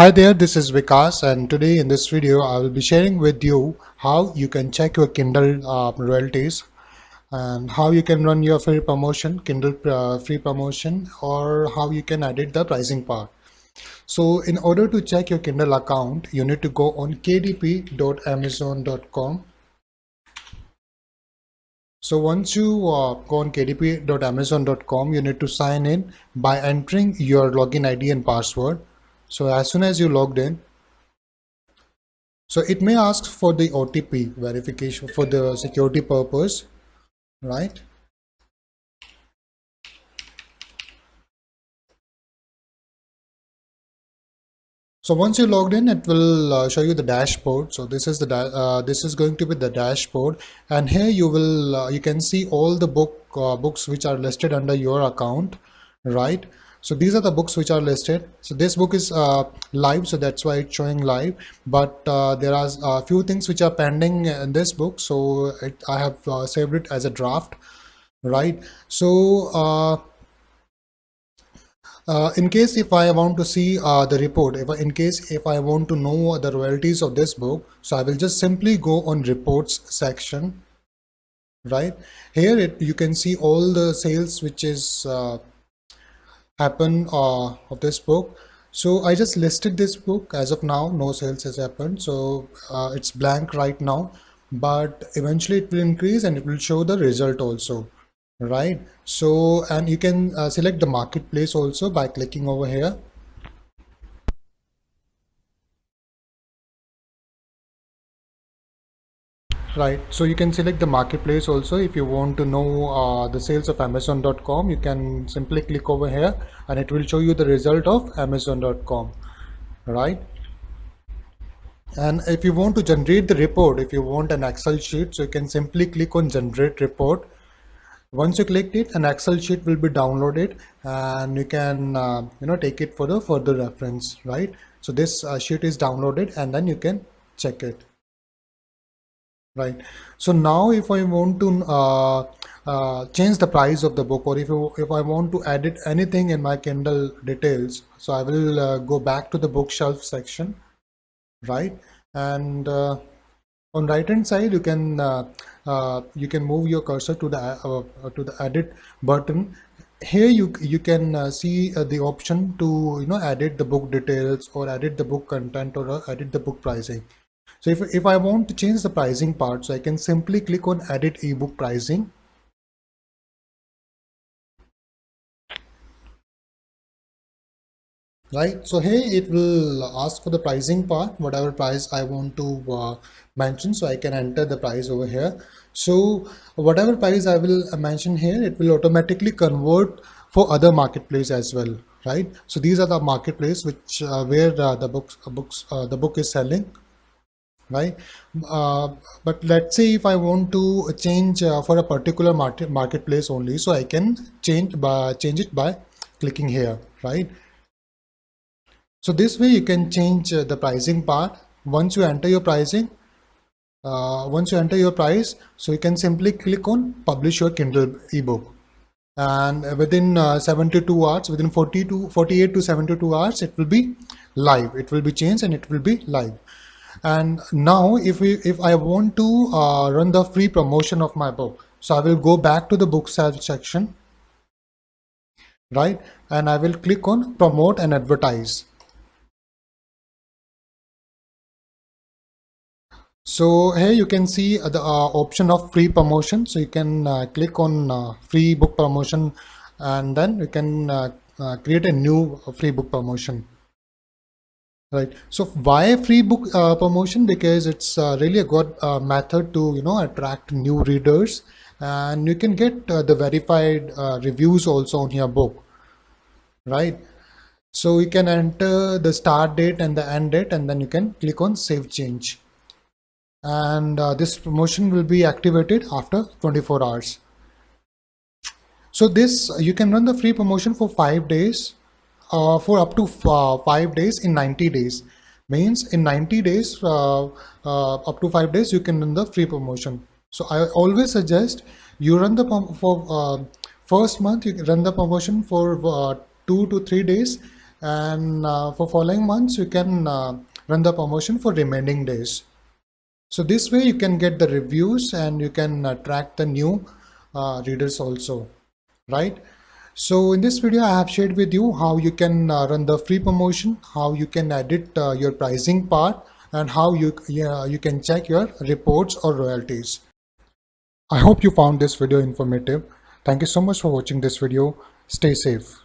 Hi there, this is Vikas, and today in this video, I will be sharing with you how you can check your Kindle royalties and how you can run your free promotion, Kindle free promotion, or how you can edit the pricing part. So, in order to check your Kindle account, you need to go on kdp.amazon.com. So, once you go on kdp.amazon.com, you need to sign in by entering your login ID and password. So, as soon as you logged in, so it may ask for the OTP verification for the security purpose, right? So once you logged in, it will show you the dashboard. So this is this is going to be the dashboard, and here you will you can see all the books which are listed under your account, right? So these are the books which are listed. So this book is live, so that's why it's showing live. But there are a few things which are pending in this book, so I have saved it as a draft, right? So in case if I want to see the report, in case if I want to know the royalties of this book, so I will just simply go on reports section, right? Here you can see all the sales which is happen of this book. So I just listed this book. As of now, no sales has happened, so it's blank right now, but eventually it will increase and it will show the result also, right? So, and you can select the marketplace also by clicking over here. Right, so you can select the marketplace also. If you want to know the sales of Amazon.com, you can simply click over here and it will show you the result of Amazon.com, right? And if you want to generate the report, if you want an Excel sheet, so you can simply click on generate report. Once you click it, an Excel sheet will be downloaded and you can take it for the further reference, right? So this sheet is downloaded and then you can check it. Right. So now if I want to change the price of the book, or if I want to edit anything in my Kindle details, so I will go back to the bookshelf section, right? And on right hand side you can move your cursor to the edit button. Here you can see the option to edit the book details or edit the book content or edit the book pricing. So if I want to change the pricing part, so I can simply click on edit ebook pricing. Right, so here it will ask for the pricing part, whatever price I want to mention, so I can enter the price over here. So whatever price I will mention here, it will automatically convert for other marketplace as well, right? So these are the marketplace which where the book is selling, right? But let's say if I want to change for a particular marketplace only, so I can change it by clicking here, right? So this way you can change the pricing part. Once you enter your pricing, once you enter your price, so you can simply click on publish your Kindle ebook, and within 72 hours, within 48 to 72 hours, it will be live. It will be changed and it will be live. And now if I want to run the free promotion of my book, so I will go back to the book section, right? And I will click on promote and advertise. So here you can see the option of free promotion. So you can click on free book promotion, and then you can create a new free book promotion. Right. So why free book promotion? Because it's really a good method to attract new readers, and you can get the verified reviews also on your book, right? So you can enter the start date and the end date, and then you can click on save change, and this promotion will be activated after 24 hours. So this you can run the free promotion for 5 days, for up to 5 days in 90 days. Means in 90 days, up to 5 days, you can run the free promotion. So I always suggest you run the for first month. You can run the promotion for 2 to 3 days, and for following months you can run the promotion for remaining days. So this way you can get the reviews and you can track the new readers also, right? So in this video I have shared with you how you can run the free promotion, how you can edit your pricing part, and how you can check your reports or royalties. I hope you found this video informative. Thank you so much for watching this video. Stay safe.